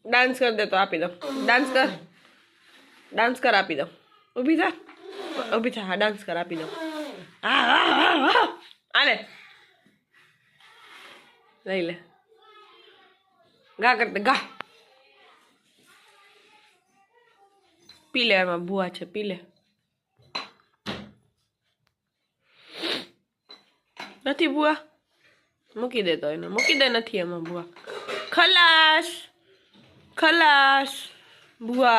dance कर दे तो आपी दो डांस कर आपी दो ऊभी था हाँ डांस कर आपी दो आले लई ले गा कर दे गा पी ले एमां बुआ छे पी ले નથી बुआ મૂકી દે તો એને મૂકી દે નથી એમાં बुआ खलास खलास बुआ